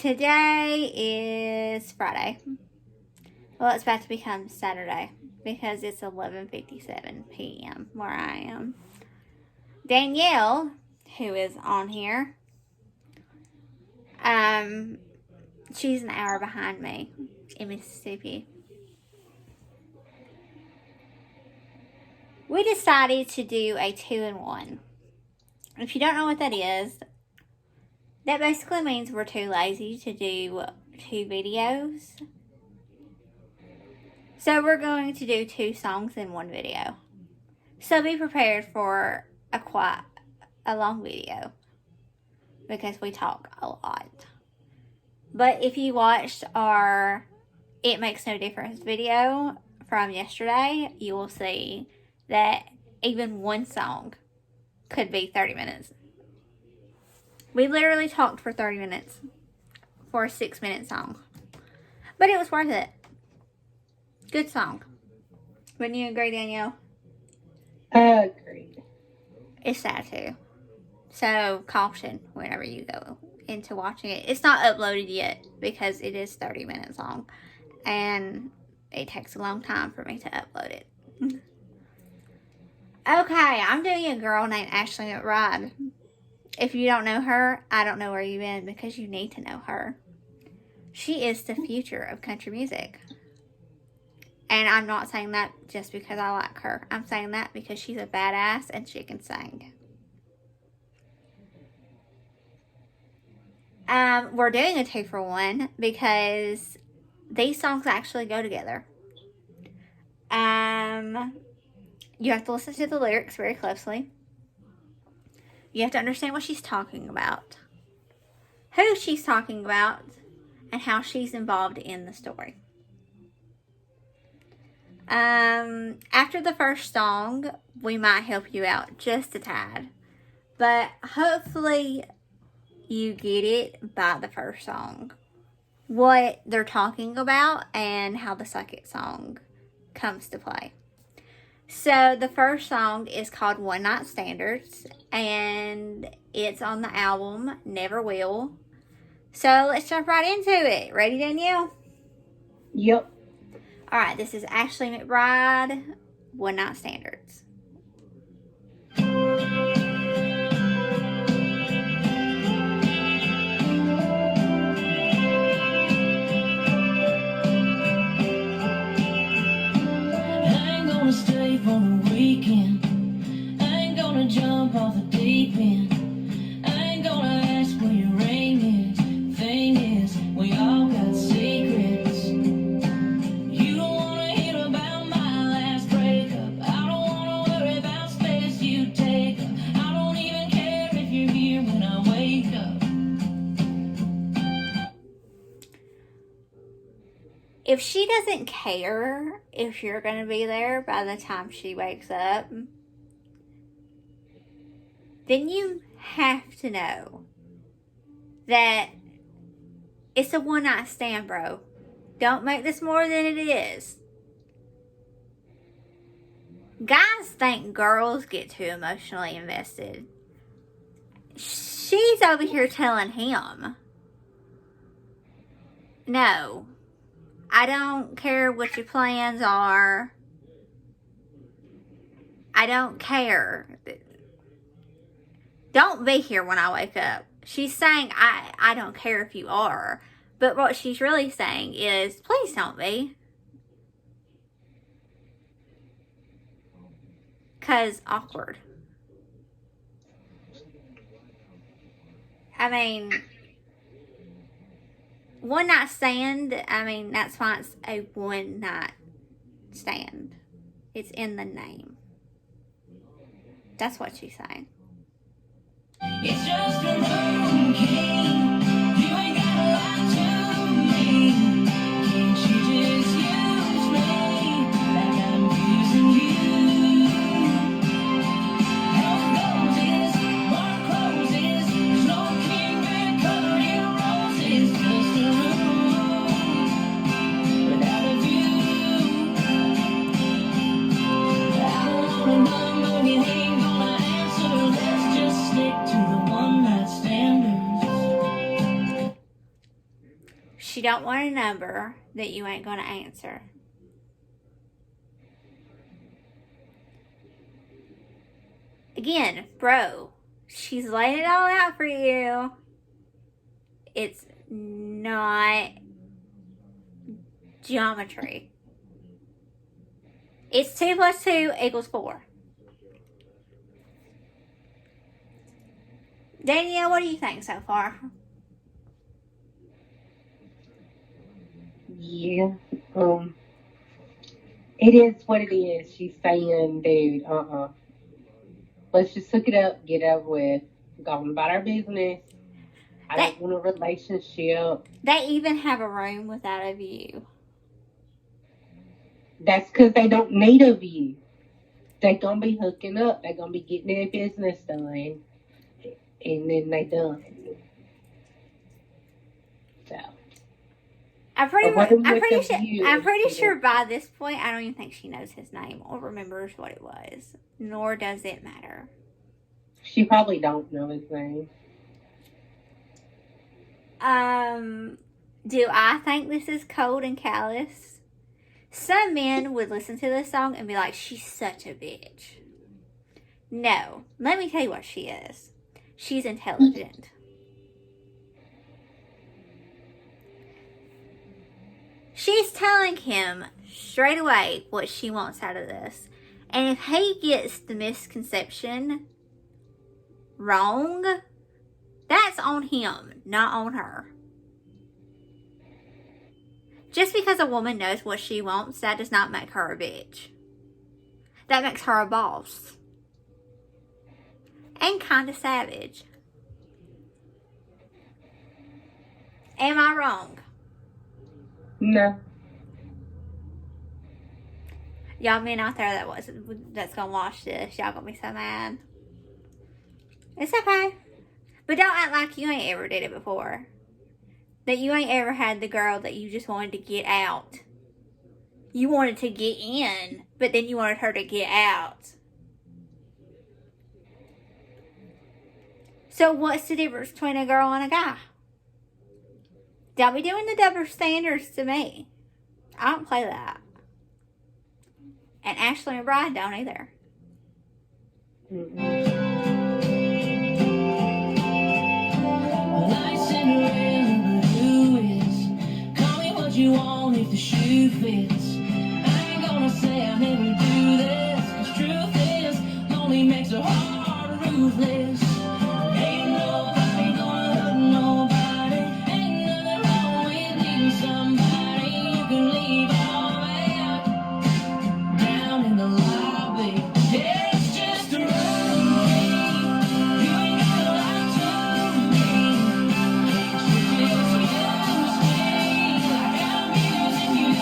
Today is Friday. Well, it's about to become Saturday because it's 11:57 p.m. where I am. Danielle, who is on here, she's an hour behind me in Mississippi. We decided to do a 2-in-1. If you don't know what that is, that basically means we're too lazy to do 2 videos. So we're going to do 2 songs in 1 video. So be prepared for a long video because we talk a lot. But if you watched our It Makes No Difference video from yesterday, you will see that even 1 song could be 30 minutes. We literally talked for 30 minutes for a 6-minute song. But it was worth it. Good song. Wouldn't you agree, Danielle? Agreed. It's sad too. So caution whenever you go into watching it. It's not uploaded yet because it is 30 minutes long. And it takes a long time for me to upload it. Okay, I'm doing a girl named Ashley McBryde. If you don't know her, I don't know where you've been because you need to know her. She is the future of country music. And I'm not saying that just because I like her. I'm saying that because she's a badass and she can sing. We're doing a 2-for-1 because these songs actually go together. You have to listen to the lyrics very closely. You have to understand what she's talking about, who she's talking about, and how she's involved in the story. After the first song, we might help you out just a tad, but hopefully you get it by the first song, what they're talking about and how the second song comes to play. So the first song is called One Night Standards, and it's on the album Never Will. So let's jump right into it. Ready, Danielle? Yep. Alright, this is Ashley McBryde, One Night Standards. Stay for the weekend. I ain't gonna jump off the deep end. I ain't gonna ask where your ring is. Thing is, we all got secrets. You don't wanna hear about my last breakup. I don't wanna worry about space you take up. I don't even care if you're here when I wake up. If she doesn't care if you're going to be there by the time she wakes up, then you have to know that it's a one-night stand, bro. Don't make this more than it is. Guys think girls get too emotionally invested. She's over here telling him, no, I don't care what your plans are. I don't care. Don't be here when I wake up. She's saying, I don't care if you are. But what she's really saying is, please don't be. 'Cause awkward. I mean, one night stand, that's why it's a one night stand. It's in the name. That's what she's saying. It's just a room key. You ain't gotta lie to me. Can't you just use me like I'm using you? Door closes, bar closes. There's no king bed covered in roses. Just a room without a view. I don't wanna know no, you ain't gonna answer. Let's just stick to the one night standards. She don't want a number that you ain't going to answer. Again, bro, she's laying it all out for you. It's not geometry. It's 2 plus 2 equals 4. Danielle, what do you think so far? Yeah. It is what it is. She's saying, dude, let's just hook it up, get over with, go on about our business. I don't want a relationship. They even have a room without a view. That's because they don't need a view. They're going to be hooking up. They're going to be getting their business done. And then they done. So. I'm pretty sure by this point, I don't even think she knows his name or remembers what it was. Nor does it matter. She probably don't know his name. Do I think this is cold and callous? Some men would listen to this song and be like, she's such a bitch. No. Let me tell you what she is. She's intelligent. She's telling him straight away what she wants out of this. And if he gets the misconception wrong, that's on him, not on her. Just because a woman knows what she wants, that does not make her a bitch. That makes her a boss. And kind of savage. Am I wrong? No. Y'all men out there that's gonna watch this, y'all gonna be so mad. It's okay. But don't act like you ain't ever did it before. That you ain't ever had the girl that you just wanted to get out. You wanted to get in, but then you wanted her to get out. So what's the difference between a girl and a guy? Don't be doing the double standards to me. I don't play that. And ASHLEY MCBRYDE don't either. Well, I Cinderella, but who is? Call me what you want if the shoe fits. I ain't gonna say I never do this, 'cause truth is, lonely makes a heart ruthless. Ain't nobody gonna hurt nobody. Ain't nothing wrong with needing somebody. You can leave all that down in the lobby. Yeah, it's just a routine. You ain't gotta lie to me. Just use me like I'm using you.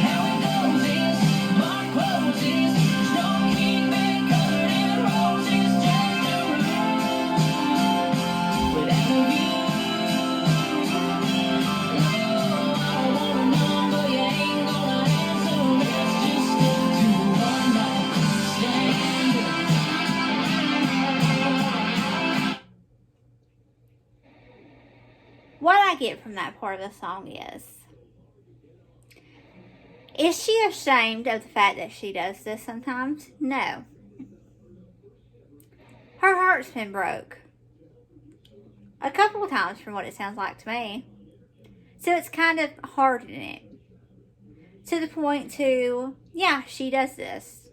How it goes is, my closes. There's no keeping covered in roses. Just a room without a view. No, I don't want a number. You ain't gonna answer. Let's just stick to one night stand. What I get from that part of the song is she ashamed of the fact that she does this sometimes? No. Her heart's been broke. A couple of times from what it sounds like to me. So it's kind of hardening it. To the point to, yeah, she does this.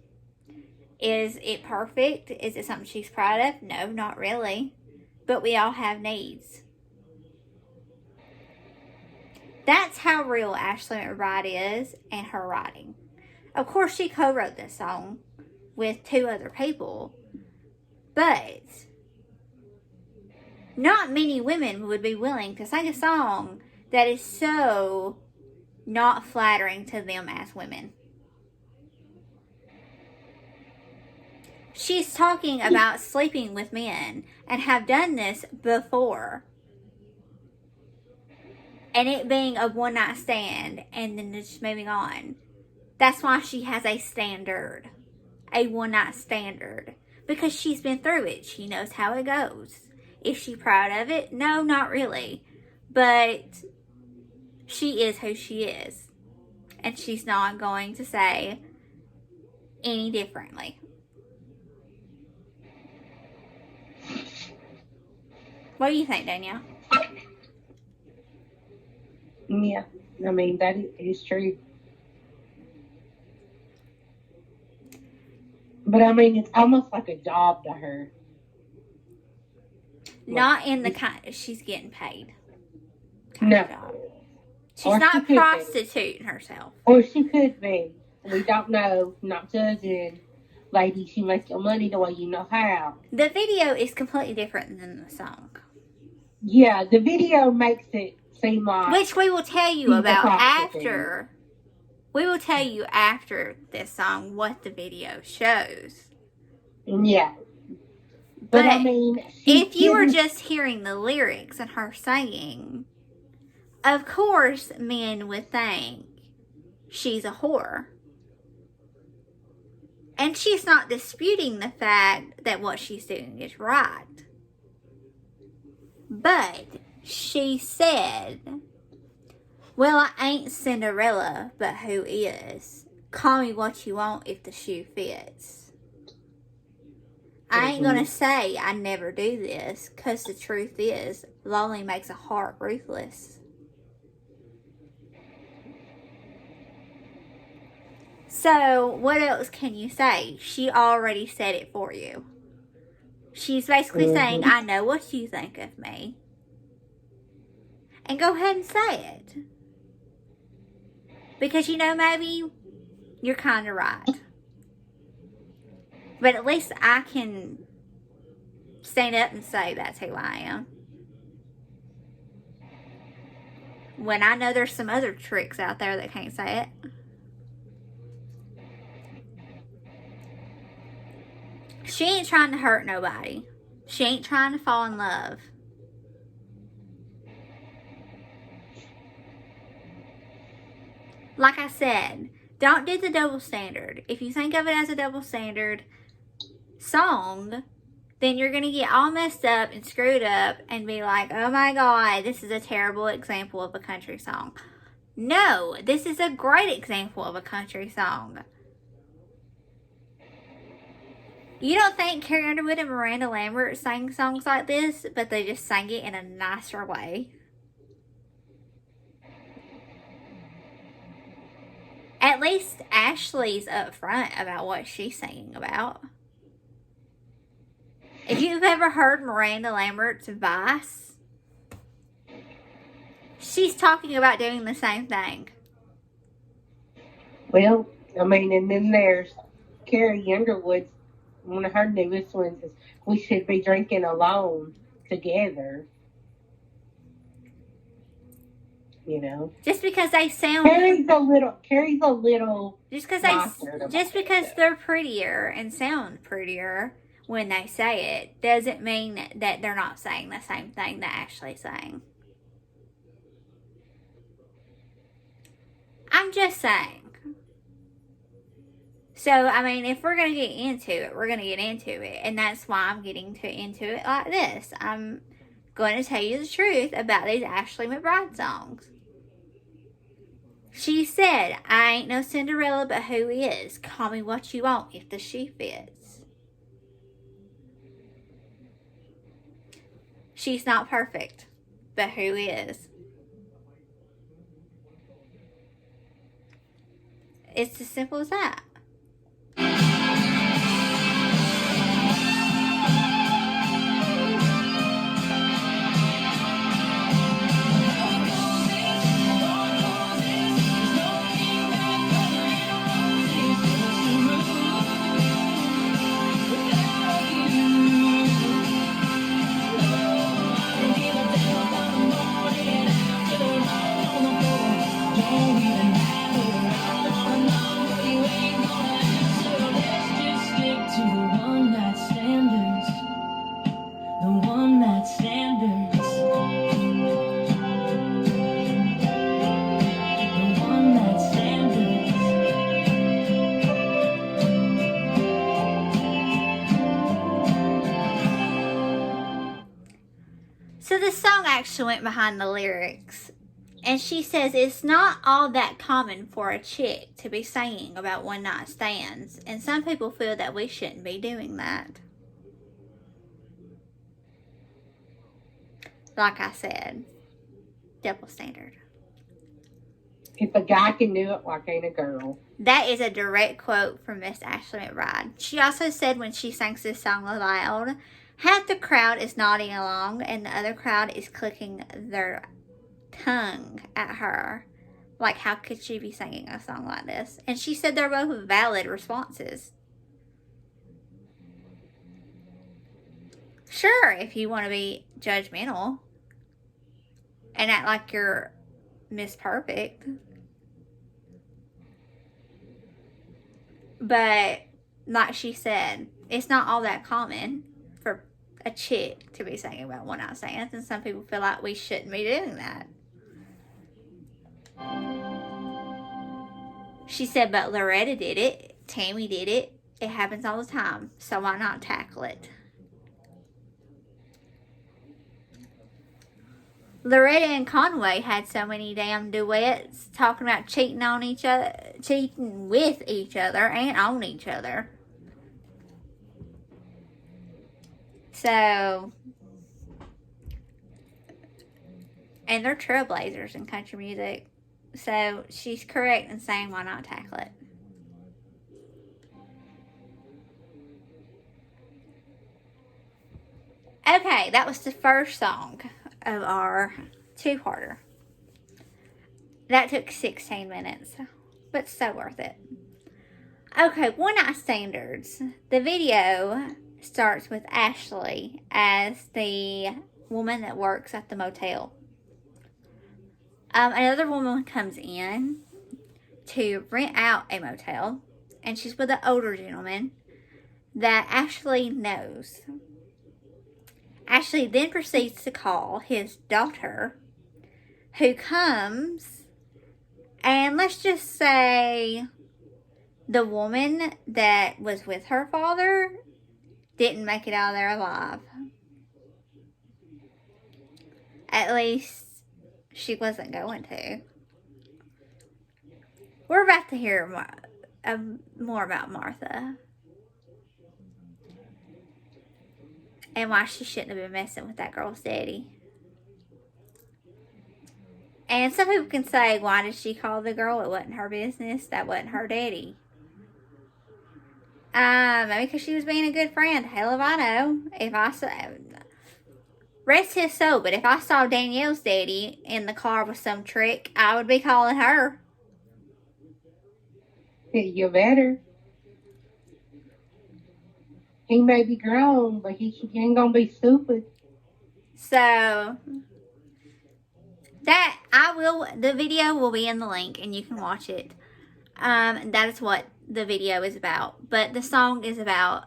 Is it perfect? Is it something she's proud of? No, not really. But we all have needs. That's how real ASHLEY MCBRYDE is and her writing. Of course, she co-wrote this song with 2 other people. But not many women would be willing to sing a song that is so not flattering to them as women. She's talking about sleeping with men and have done this before. And it being a one-night stand and then just moving on. That's why she has a standard. A one-night standard. Because she's been through it. She knows how it goes. Is she proud of it? No, not really. But she is who she is. And she's not going to say any differently. What do you think, Danielle? Yeah, I mean, that is true. But I mean, it's almost like a job to her. Not in the kind she's getting paid. No. Job. She's not prostituting herself. Or she could be. We don't know. Not judging. Lady, she makes your money the way you know how. The video is completely different than the song. Yeah, the video makes it seem like... Which we will tell you about after. We will tell you after this song what the video shows. Yeah. But I mean... If you were just hearing the lyrics and her singing, of course men would think she's a whore. And she's not disputing the fact that what she's doing is right. But she said, well, I ain't Cinderella, but who is? Call me what you want if the shoe fits. I ain't gonna say I never do this, 'cause the truth is, lonely makes a heart ruthless. So, what else can you say? She already said it for you. She's basically saying, I know what you think of me. And go ahead and say it. Because, you know, maybe you're kind of right. But at least I can stand up and say that's who I am. When I know there's some other tricks out there that can't say it. She ain't trying to hurt nobody. She ain't trying to fall in love. Like I said, don't do the double standard. If you think of it as a double standard song, then you're going to get all messed up and screwed up and be like, oh my God, this is a terrible example of a country song. No, this is a great example of a country song. You don't think Carrie Underwood and Miranda Lambert sang songs like this, but they just sang it in a nicer way? At least Ashley's upfront about what she's singing about. If you've ever heard Miranda Lambert's Vice, she's talking about doing the same thing. Well, I mean, and then there's Carrie Underwood's, one of her newest ones is We Should Be Drinking Alone Together. You know, just because they sound Carrie's a little just because they're prettier and sound prettier when they say it doesn't mean that they're not saying the same thing that Ashley's saying. I'm just saying. So, I mean, if we're going to get into it, we're going to get into it. And that's why I'm getting into it like this. I'm going to tell you the truth about these ASHLEY MCBRYDE songs. She said, I ain't no Cinderella, but who is? Call me what you want if the shoe fits. She's not perfect, but who is? It's as simple as that. Don't even matter. I wanna know what you ain't the song actually went behind the lyrics. And she says it's not all that common for a chick to be singing about one night stands. And some people feel that we shouldn't be doing that. Like I said, double standard. If a guy can do it, why can't a girl? That is a direct quote from Miss Ashley McBryde. She also said when she sings this song aloud, half the crowd is nodding along and the other crowd is clicking their tongue at her. Like, how could she be singing a song like this? And she said they're both valid responses. Sure, if you want to be judgmental and act like you're Miss Perfect. But, like she said, it's not all that common for a chick to be singing about one night stands, and some people feel like we shouldn't be doing that. She said, but Loretta did it, Tammy did it, it happens all the time, so why not tackle it? Loretta and Conway had so many damn duets talking about cheating on each other, cheating with each other and on each other. So, and they're trailblazers in country music. So she's correct in saying why not tackle it. Okay, that was the first song of our two-parter. That took 16 minutes, but so worth it. Okay, One Night Standards. The video starts with Ashley as the woman that works at the motel. Another woman comes in to rent out a motel, and she's with an older gentleman that Ashley knows. Ashley then proceeds to call his daughter, who comes, and let's just say the woman that was with her father didn't make it out of there alive. At least she wasn't going to. We're about to hear more about Martha. And why she shouldn't have been messing with that girl's daddy. And some people can say, why did she call the girl? It wasn't her business. That wasn't her daddy. Maybe because she was being a good friend. Hell if I know. If I saw, rest his soul, but if I saw Danielle's daddy in the car with some trick, I would be calling her. You better. He may be grown, but he ain't gonna be stupid. So, the video will be in the link and you can watch it. That is what the video is about. But the song is about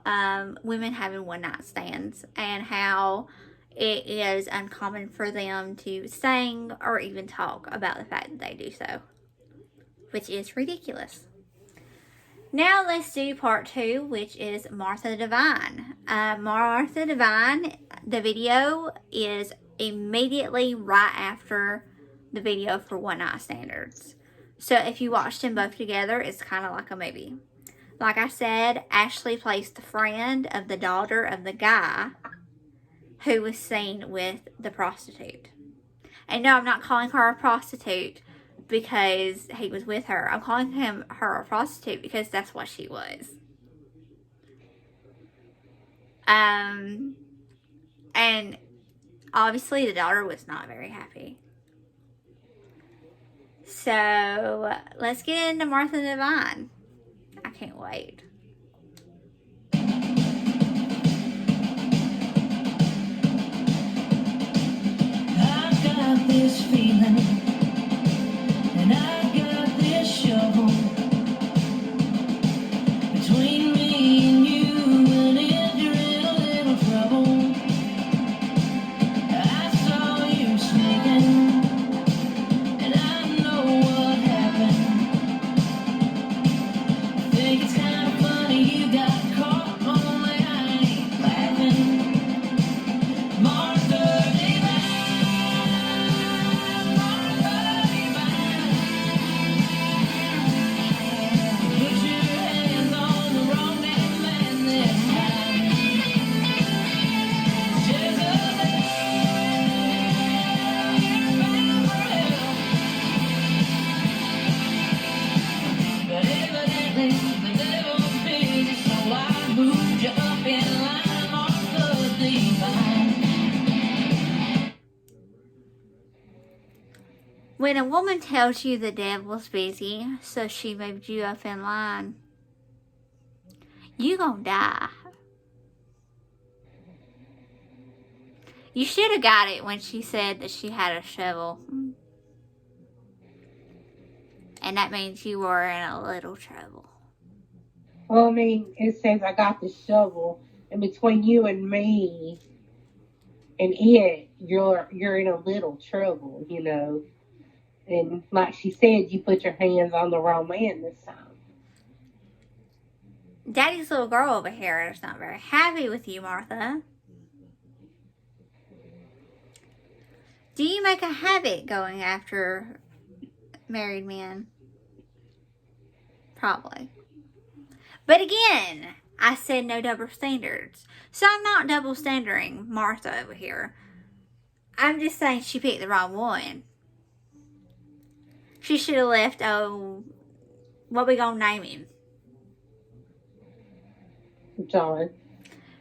women having one night stands and how it is uncommon for them to sing or even talk about the fact that they do so, which is ridiculous. Now let's do part 2, which is Martha Divine. Martha Divine, the video is immediately right after the video for One Night Standards. So if you watch them both together, it's kind of like a movie. Like I said, Ashley plays the friend of the daughter of the guy who was seen with the prostitute. And no, I'm not calling her a prostitute because he was with her. I'm calling her a prostitute because that's what she was. And obviously the daughter was not very happy. So let's get into Martha Divine. I can't wait. I've got this feeling, and I got this shovel between me and you, and if you're in a little trouble, I saw you sneaking, and I know what happened. I think it's kind of When a woman tells you the devil's busy, so she moved you up in line, you gonna die. You should have got it when she said that she had a shovel. And that means you were in a little trouble. Well, I mean, it says I got the shovel, and between you and me and it, you're in a little trouble, you know. And like she said, you put your hands on the wrong man this time. Daddy's little girl over here is not very happy with you, Martha. Do you make a habit going after married men? Probably. But again, I said no double standards. So I'm not double standarding Martha over here. I'm just saying she picked the wrong one. She should have left, what we gonna name him? John.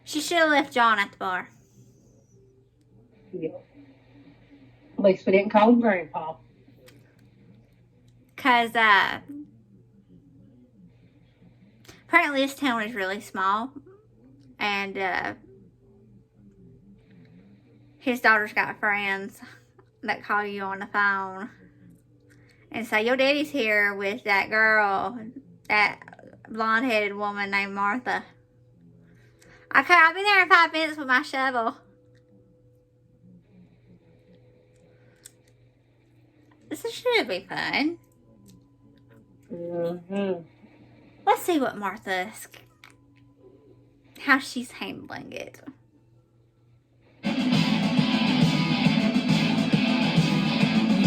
She should have left John at the bar. Yeah. At least we didn't call him Grandpa. Because, apparently this town is really small. And, his daughter's got friends that call you on the phone. And so your daddy's here with that girl, that blonde-headed woman named Martha. Okay, I'll be there in 5 minutes with my shovel. This should be fun. Mm-hmm. Let's see what Martha's, how she's handling it.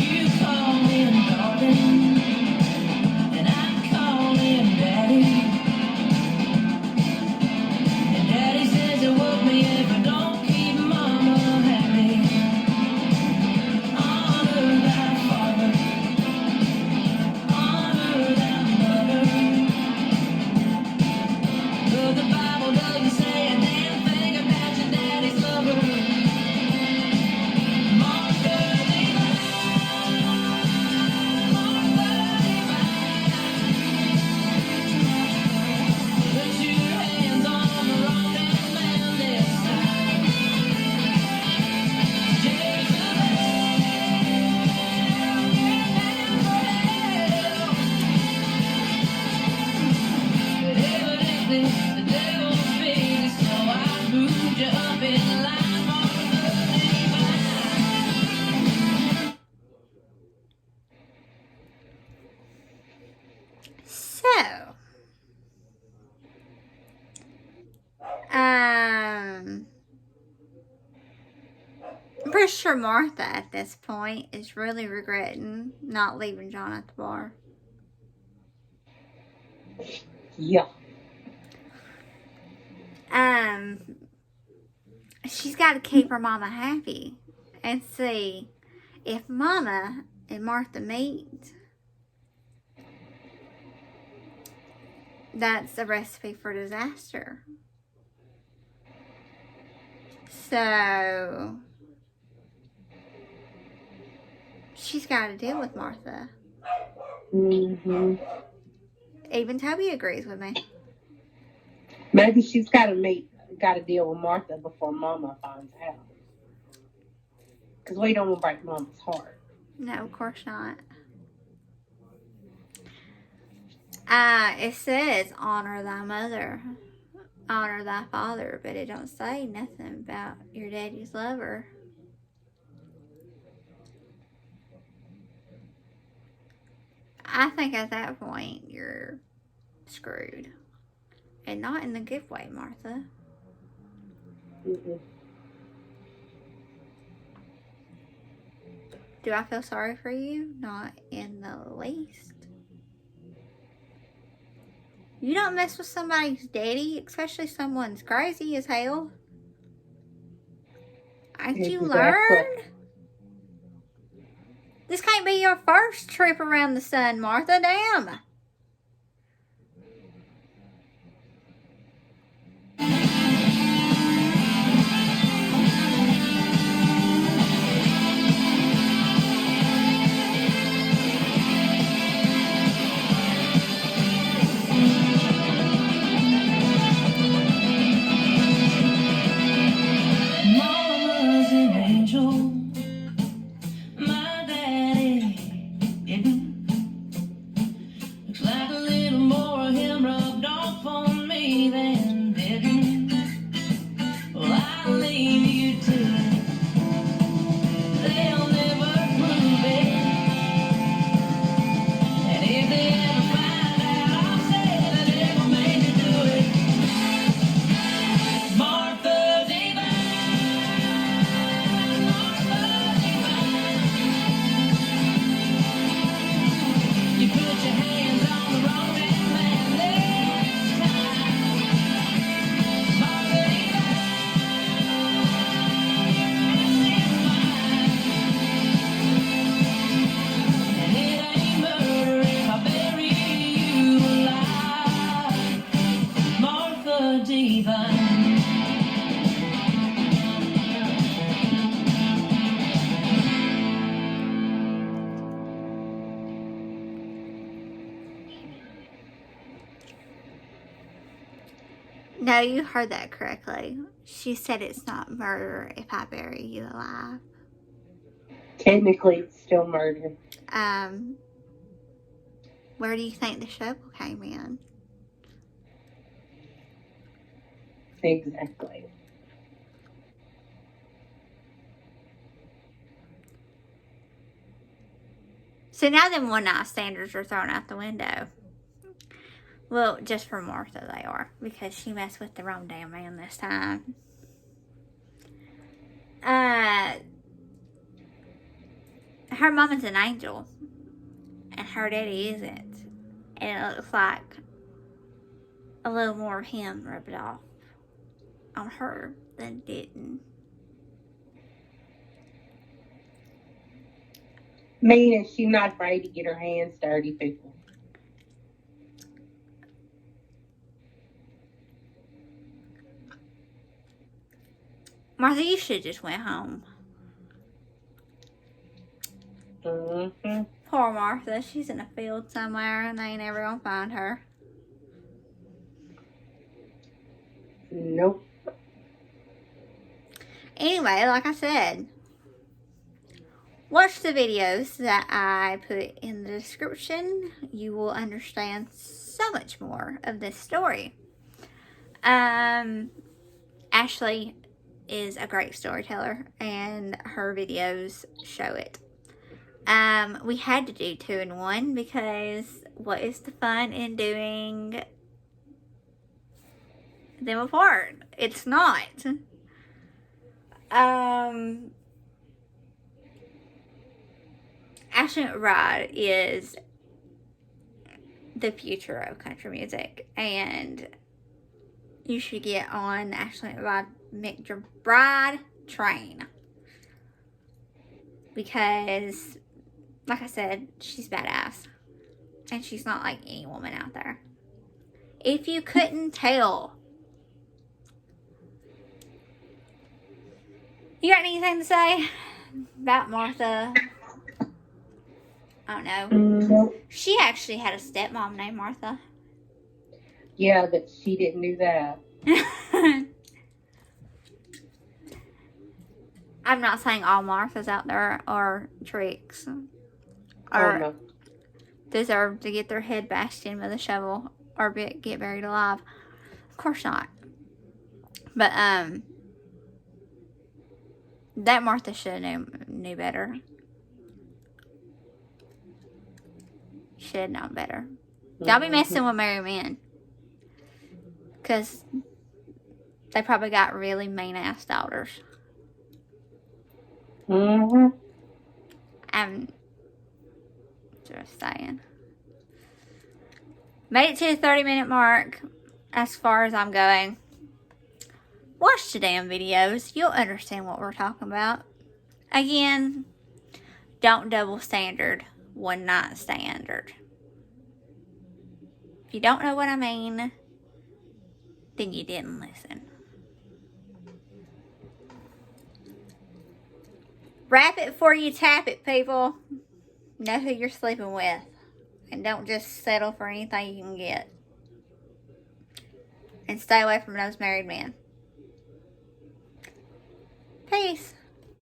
You call him darling, and I call him daddy. And daddy says it woke me if I don't keep mama happy. Honor thy father, honor thy mother. But the Bible doesn't say a damn thing about your daddy's lover. Martha divine, put your hands on the wrong damn man this time. Evidently, the devil's busy, so I moved you up in line, Martha divine. So, I'm pretty sure Martha at this point is really regretting not leaving John at the bar. Yeah. She's got to keep her mama happy and see if Mama and Martha meet. That's a recipe for disaster. So she's got to deal with Martha. Mm-hmm. Even Toby agrees with me. Maybe she's got to deal with Martha before Mama finds out. Because we don't want to break Mama's heart. No, of course not. It says honor thy mother, honor thy father, but it don't say nothing about your daddy's lover. I think at that point you're screwed. And not in the good way, Martha. Mm-mm. Do I feel sorry for you? Not in the least. You don't mess with somebody's daddy, especially someone's crazy as hell. Ain't you Exactly. learned? This can't be your first trip around the sun, Martha. Damn. No, you heard that correctly. She said it's not murder if I bury you alive. Technically, it's still murder. Where do you think the shovel came in? Exactly. So now them one night standards are thrown out the window. Well, just for Martha they are, because she messed with the wrong damn man this time. Her mama's an angel, and her daddy isn't. And it looks like a little more of him rubbed off on her than didn't. Meaning she's not afraid to get her hands dirty, people. Martha, you should just went home. Mm-hmm. Poor Martha, she's in a field somewhere and they ain't ever gonna find her. Nope. Anyway, like I said, watch the videos that I put in the description. You will understand so much more of this story. Ashley is a great storyteller and her videos show it. We had to do 2 in 1 because what is the fun in doing them apart? It's not. ASHLEY MCBRYDE is the future of country music, and you should get on ASHLEY MCBRYDE train, because like I said, she's badass and she's not like any woman out there, if you couldn't tell. You got anything to say about Martha? I don't know. Nope. She actually had a stepmom named Martha. Yeah, but she didn't do that. I'm not saying all Marthas out there are tricks or no. deserve to get their head bashed in with a shovel or get buried alive. Of course not. But that Martha should have knew better. Should have known better. Y'all be messing with married men, because they probably got really mean ass daughters. I'm just saying. Made it to the 30-minute mark as far as I'm going. Watch the damn videos. You'll understand what we're talking about. Again, don't double standard one night standard. If you don't know what I mean, then you didn't listen. Wrap it before you tap it, people. Know who you're sleeping with. And don't just settle for anything you can get. And stay away from those married men.